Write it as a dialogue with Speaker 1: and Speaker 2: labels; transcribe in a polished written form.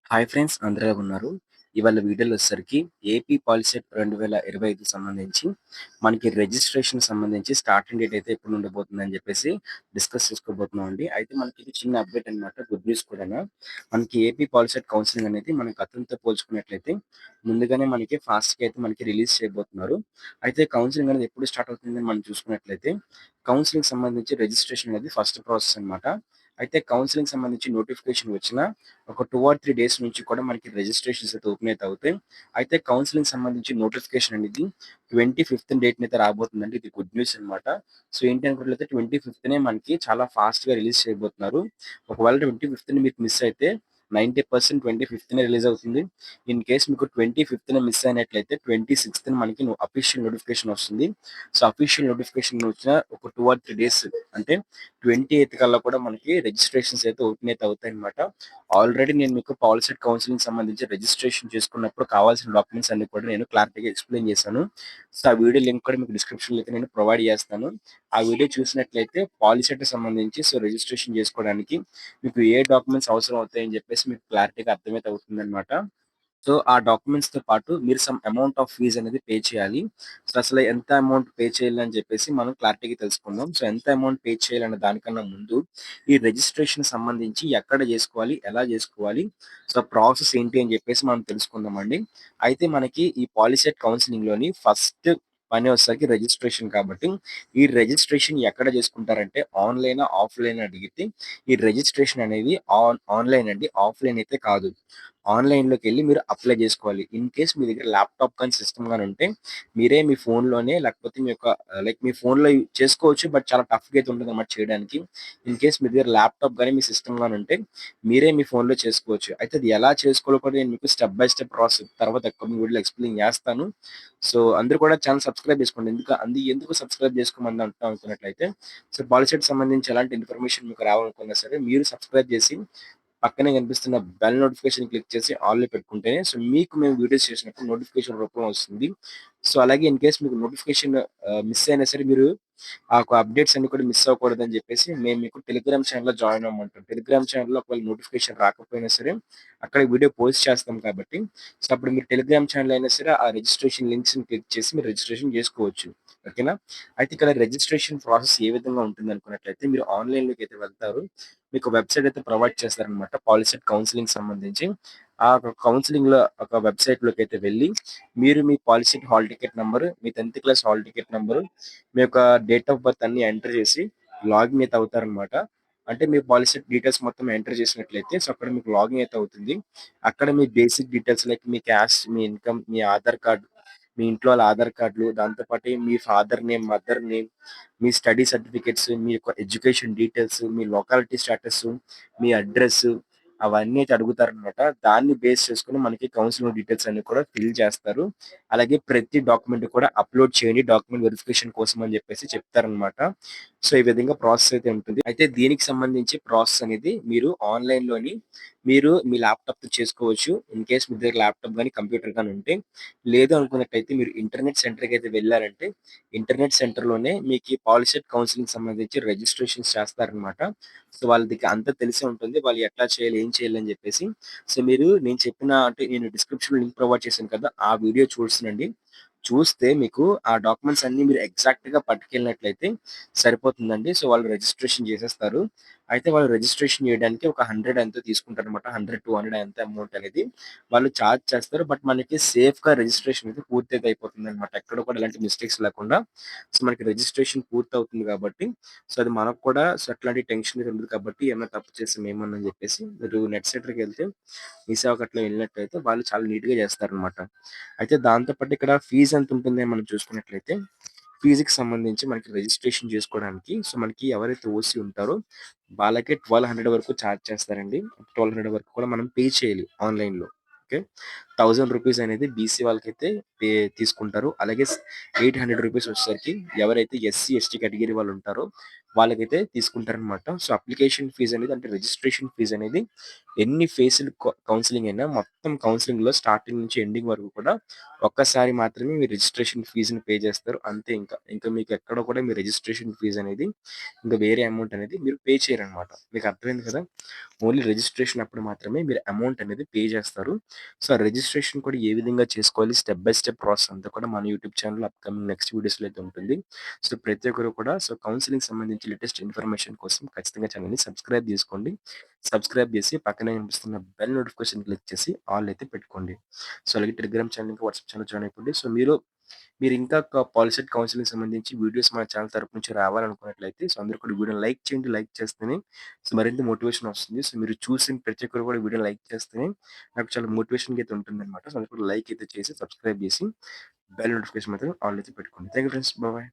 Speaker 1: Hi friends అందరూ ఎలా ఉన్నారు? ఇవాళ వీడియోలో వచ్చేసరికి ఏపీ పాలిసెట్ 2025 సంబంధించి మనకి రిజిస్ట్రేషన్ సంబంధించి స్టార్టింగ్ డేట్ అయితే ఎప్పుడు ఉండబోతుందని చెప్పేసి డిస్కస్ చేసుకోబోతున్నాం అండి. అయితే మనకి ఇది చిన్న అప్డేట్ అన్నమాట. గుడ్ న్యూస్ కూడాను. మనకి ఏపీ పాలిసెట్ కౌన్సిలింగ్ అనేది మన గతంతో పోల్చుకున్నట్లయితే ముందుగానే మనకి ఫాస్ట్‌గా అయితే మనకి రిలీజ్ చేయబోతున్నారు. అయితే కౌన్సిలింగ్ అనేది ఎప్పుడు స్టార్ట్ అవుతుందని మనం చూసుకున్నట్లయితే కౌన్సిలింగ్‌కి సంబంధించి రిజిస్ట్రేషన్ అనేది ఫస్ట్ ప్రాసెస్ అన్నమాట. అయితే కౌన్సిలింగ్‌కి సంబంధించి నోటిఫికేషన్ వచ్చిన ఒక 2 ఆర్ 3 డేస్ నుంచి కూడా మనకి రిజిస్ట్రేషన్స్ అయితే ఓపెన్ అయితే అవుతాయి. అయితే కౌన్సెలింగ్ సంబంధించి నోటిఫికేషన్ అనేది 25థ్ డేట్‌నైతే రాబోతుందండి. ఇది గుడ్ న్యూస్ అన్నమాట. సో ఏంటి అనుకున్నట్లయితే 25థ్‌నే మనకి చాలా ఫాస్ట్‌గా రిలీజ్ చేయబోతున్నారు. ఒకవేళ 25థ్‌ని మీకు మిస్ అయితే 90% 25థ్‌నే రిలీజ్ అవుతుంది. ఇన్ కేస్ మీకు 25థ్‌న మిస్ అయినట్లయితే 26థ్‌న మనకి అఫీషియల్ నోటిఫికేషన్ వస్తుంది. సో అఫీషియల్ నోటిఫికేషన్ వచ్చిన ఒక 2 ఆర్ 3 డేస్ అంటే 28థ్ కల్లా కూడా మనకి రిజిస్ట్రేషన్స్ అయితే ఓపెన్ అయితే అవుతాయన్నమాట. ఆల్రెడీ నేను మీకు పాలిసెట్ కౌన్సిలింగ్ సంబంధించి రిజిస్ట్రేషన్ చేసుకున్నప్పుడు కావాల్సిన డాక్యుమెంట్స్ అన్ని కూడా నేను క్లారిటీగా ఎక్స్‌ప్లెయిన్ చేశాను. సో, ఆ వీడియో లింక్ కూడా మీకు డిస్క్రిప్షన్‌లో అయితే నేను ప్రొవైడ్ చేస్తాను. ఆ వీడియో చూసినట్లయితే పాలిసెట్‌కి సంబంధించి రిజిస్ట్రేషన్ చేసుకోవడానికి మీకు ఏ డాక్యుమెంట్స్ అవసరం అవుతాయని చెప్పేసి మీకు క్లారిటీగా అర్థమైతే అవుతుందన్నమాట. సో, ఆ డాక్యుమెంట్స్‌తో పాటు మీరు సమ్ అమౌంట్ ఆఫ్ ఫీజ్ అనేది పే చేయాలి. సో, అసలు ఎంత అమౌంట్ పే చేయాలని చెప్పేసి మనం క్లారిటీగా తెలుసుకుందాం. సో, ఎంత అమౌంట్ పే చేయాలన్న దానికన్నా ముందు ఈ రిజిస్ట్రేషన్ సంబంధించి ఎక్కడ జేసుకోవాలి? ఎలా జేసుకోవాలి? సో, ప్రాసెస్ ఏంటి అని జెప్పేసి మనం తెలుసుకుందామండి. అయితే మనకి ఈ పాలిసెట్ కౌన్సెలింగ్‌లోని ఫస్ట్ పని వచ్చేసరికి రిజిస్ట్రేషన్ కాబట్టి, ఈ రిజిస్ట్రేషన్ ఎక్కడ జేసుకుంటారంటే ఆన్‌లైనా? ఆఫ్‌లైనా అడిగితే ఈ రిజిస్ట్రేషన్ అనేది ఆన్‌లైన్ అండి. ఆఫ్‌లైన్ అయితే కాదు. ఆన్‌లైన్‌లోకెళ్ళి మీరు అప్లై జేసుకోవాలి. ఇన్ కేస్ మీ దగ్గర ల్యాప్‌టాప్ గాని, సిస్టమ్ గాని ఉంటే మీరే మీ ఫోన్‌లోనే లేకపోతే మీ యొక్క మీ ఫోన్‌లో చేసుకోవచ్చు. బట్ చాలా టఫ్‌గా అయితే ఉంటదన్నమాట చేయడానికి. ఇన్ కేస్ మీ దగ్గర ల్యాప్‌టాప్ గాని, మీ సిస్టమ్ గాని ఉంటే మీరే మీ ఫోన్‌లో చేసుకోవచ్చు. అయితే అది ఎలా చేసుకోవాలో కూడా నేను మీకు స్టెప్ బై స్టెప్ ప్రాసెస్ తర్వాత అప్‌కమింగ్ వీడియోలో ఎక్స్‌ప్లెయిన్ చేస్తాను. సో, అందరూ కూడా ఛానెల్ సబ్స్క్రైబ్ చేసుకోండి. ఎందుకు సబ్స్క్రైబ్ చేసుకోమని అనుకున్నట్లయితే సో, పాలిసెట్‌కి సంబంధించి ఎలాంటి ఇన్ఫర్మేషన్ మీకు రావాలనుకున్నా సరే మీరు సబ్స్క్రైబ్ చేసి పక్కనే కనిపిస్తున్న బెల్ నోటిఫికేషన్ క్లిక్ చేసి ఆల్‌లో పెట్టుకుంటేనే సో, మీకు మేము వీడియోస్ చేసినప్పుడు నోటిఫికేషన్ రూపంలో వస్తుంది. సో, అలాగే ఇన్ కేస్ మీకు నోటిఫికేషన్ మిస్ అయినా సరే మీరు ఆ యొక్క అప్డేట్స్ అన్ని కూడా మిస్ అవ్వకూడదని చెప్పేసి మేము మీకు టెలిగ్రామ్ ఛానెల్‌లో జాయిన్ అవ్వమంటాం. టెలిగ్రామ్ ఛానెల్‌లో ఒకవేళ నోటిఫికేషన్ రాకపోయినా సరే అక్కడ వీడియో పోస్ట్ చేస్తాం కాబట్టి సో, అప్పుడు మీరు టెలిగ్రామ్ ఛానెల్ అయినా సరే ఆ రిజిస్ట్రేషన్ లింక్స్‌ని క్లిక్ చేసి మీరు రిజిస్ట్రేషన్ చేసుకోవచ్చు. ఓకేనా? అయితే ఇక్కడ రిజిస్ట్రేషన్ ప్రాసెస్ ఏ విధంగా ఉంటుందనుకున్నట్లయితే మీరు ఆన్‌లైన్‌లోకి అయితే వెళ్తారు. మీకు వెబ్‌సైట్ అయితే ప్రొవైడ్ చేస్తారనమాట. పాలిసెట్ కౌన్సెలింగ్ సంబంధించి. ఆ కౌన్సెలింగ్‌లో ఒక వెబ్‌సైట్‌లోకైతే వెళ్లి మీరు మీ పాలిసెట్ హాల్ టికెట్ నంబరు, మీ 10థ్ క్లాస్ హాల్ టికెట్ నంబరు, మీ యొక్క డేట్ ఆఫ్ బర్త్ అన్నీ ఎంటర్ చేసి లాగిన్ అయితే అవుతారనమాట. అంటే మీ పాలిసీ డీటెయిల్స్ మొత్తం ఎంటర్ చేసినట్లయితే సో, అక్కడ మీకు లాగిన్ అయితే అవుతుంది. అక్కడ మీ బేసిక్ డీటెయిల్స్ లైక్ మీ క్యాస్ట్, మీ ఇన్‌కమ్, మీ ఆధార్ కార్డ్, మీ ఇంట్లో వాళ్ళ ఆధార్ కార్డ్‌లు, దాంతో పాటు మీ ఫాదర్ నేమ్, మదర్ నేమ్, మీ స్టడీ సర్టిఫికేట్స్, మీ యొక్క ఎడ్యుకేషన్ డీటెయిల్స్, మీ లొకాలిటీ స్టేటస్, మీ అడ్రెస్ అవన్నీ అయితే అడుగుతారనమాట. దాన్ని బేస్ చేసుకొని మనకి కౌన్సిలింగ్ డీటెయిల్స్ అన్నీ కూడా ఫిల్ చేస్తారు. అలాగే ప్రతి డాక్యుమెంట్ కూడా అప్‌లోడ్ చేయండి డాక్యుమెంట్ వెరిఫికేషన్ కోసం అని చెప్పేసి చెప్తారనమాట. సో, ఈ విధంగా ప్రాసెస్ అయితే ఉంటుంది. అయితే దీనికి సంబంధించి ప్రాసెస్ అనేది మీరు ఆన్‌లైన్‌లోని మీరు మీ ల్యాప్‌టాప్‌తో చేసుకోవచ్చు. ఇన్ కేస్ మీ దగ్గర ల్యాప్‌టాప్ గాని, కంప్యూటర్ గాని ఉంటే. లేదు అనుకున్నట్టయితే మీరు ఇంటర్నెట్ సెంటర్‌కి అయితే వెళ్లారంటే ఇంటర్నెట్ సెంటర్‌లోనే మీకు ఈ పాలిసెట్ కౌన్సిలింగ్ సంబంధించి రిజిస్ట్రేషన్స్ చేస్తారనమాట. సో, వాళ్ళకి అంతా తెలిసే ఉంటుంది. వాళ్ళు ఎట్లా చేయాలి, ఏం చేయాలి అని చెప్పేసి. సో, మీరు నేను చెప్పిన అంటే నేను డిస్క్రిప్షన్‌లో లింక్ ప్రొవైడ్ చేశాను కదా! ఆ వీడియో చూసినండి. చూస్తే మీకు ఆ డాక్యుమెంట్స్ అన్నీ మీరు ఎగ్జాక్ట్‌గా పట్టుకెళ్ళినట్లయితే సరిపోతుందండి. సో, వాళ్ళు రిజిస్ట్రేషన్ చేసేస్తారు. అయితే వాళ్ళు రిజిస్ట్రేషన్ చేయడానికి ఒక 100 ఎంతో తీసుకుంటారనమాట. 100-200 ఎంత అమౌంట్ అనేది వాళ్ళు చార్జ్ చేస్తారు. బట్ మనకి సేఫ్‌గా రిజిస్ట్రేషన్ అయితే పూర్తయితే అయిపోతుందనమాట. ఎక్కడ కూడా ఎలాంటి మిస్టేక్స్ లేకుండా. సో, మనకి రిజిస్ట్రేషన్ పూర్తవుతుంది కాబట్టి సో, అది మనకు కూడా సో, అట్లాంటి టెన్షన్ అనేది ఉండదు కాబట్టి ఏమన్నా తప్పు చేసాం ఏమన్నా అని చెప్పేసి మీరు నెట్ సెంటర్‌కెళ్తే మీ సేవకట్లా వెళ్ళినట్టయితే వాళ్ళు చాలా నీట్‌గా చేస్తారనమాట. అయితే దాంతో పాటు ఇక్కడ ఫీజ్ ఎంత ఉంటుందని మనం చూసుకున్నట్లయితే ఫీజ్‌కి సంబంధించి మనకి రిజిస్ట్రేషన్ చేసుకోవడానికి సో, మనకి ఎవరైతే ఓసీ ఉంటారో వాళ్ళకి 1200 వరకు చార్జ్ చేస్తారండి. 1200 వరకు కూడా మనం పే చేయాలి ఆన్‌లైన్‌లో. ఓకే. రూ. 1000 అనేది బీసీ వాళ్ళకైతే పే తీసుకుంటారు. అలాగే రూ. 800 వచ్చేసరికి ఎవరైతే ఎస్సీ, ఎస్టీ కేటగిరీ వాళ్ళు ఉంటారో వాళ్ళకైతే తీసుకుంటారనమాట. సో, అప్లికేషన్ ఫీజ్ అనేది అంటే రిజిస్ట్రేషన్ ఫీజ్ అనేది ఎన్ని ఫేస్‌డ్ కౌన్సెలింగ్ అయినా మొత్తం మొత్తం కౌన్సెలింగ్‌లో స్టార్టింగ్ నుంచి ఎండింగ్ వరకు కూడా ఒక్కసారి మాత్రమే మీ రిజిస్ట్రేషన్ ఫీజ్‌ని పే చేస్తారు. అంతే ఇంకా. ఇంకా మీకు ఎక్కడ కూడా మీ రిజిస్ట్రేషన్ ఫీజ్ అనేది ఇంకా వేరే అమౌంట్ అనేది మీరు పే చేయరనమాట. మీకు అర్థమైంది కదా! ఓన్లీ రిజిస్ట్రేషన్ అప్పుడు మాత్రమే మీరు అమౌంట్ అనేది పే చేస్తారు. సో, ఆ రిజిస్ట్రేషన్ కూడా ఏ విధంగా చేసుకోవాలి స్టెప్ బై స్టెప్ ప్రాసెస్ అంతా కూడా మన యూట్యూబ్ ఛానెల్‌లో అప్‌కమింగ్ నెక్స్ట్ వీడియోస్‌లో అయితే ఉంటుంది. సో, ప్రతి ఒక్కరు కూడా కౌన్సెలింగ్ సంబంధించి లేటెస్ట్ ఇన్ఫర్మేషన్ కోసం ఖచ్చితంగా ఛానెల్‌ని సబ్స్క్రైబ్ చేసుకోండి. సబ్స్క్రైబ్ చేసి పక్కనే కనిపిస్తున్న బెల్ నోటిఫికేషన్ క్లిక్ చేసి ఆల్ అయితే పెట్టుకోండి. సో, అలాగే టెలిగ్రామ్ ఛానెల్ ఇంకా వాట్సాప్ ఛానెల్ జాయిన్ అయిపోండి. సో, మీరు ఇంకా పాలిసెట్ కౌన్సిలింగ్ సంబంధించి వీడియోస్ మన ఛానల్ తరపు నుంచి రావాలనుకున్నట్లయితే అందరూ కూడా వీడియోని లైక్ చేయండి. లైక్ చేస్తేనే మరింత మోటివేషన్ వస్తుంది. సో, మీరు చూసిన ప్రతి ఒక్కరు కూడా వీడియోని లైక్ చేస్తేనే నాకు చాలా మోటివేషన్‌గా అయితే ఉంటుందన్నమాట. సో, అందరూ కూడా లైక్ అయితే చేసి, సబ్స్క్రైబ్ చేసి, బెల్ నోటిఫికేషన్ మాత్రం ఆల్ అయితే పెట్టుకోండి. Thank you friends. బాయ్.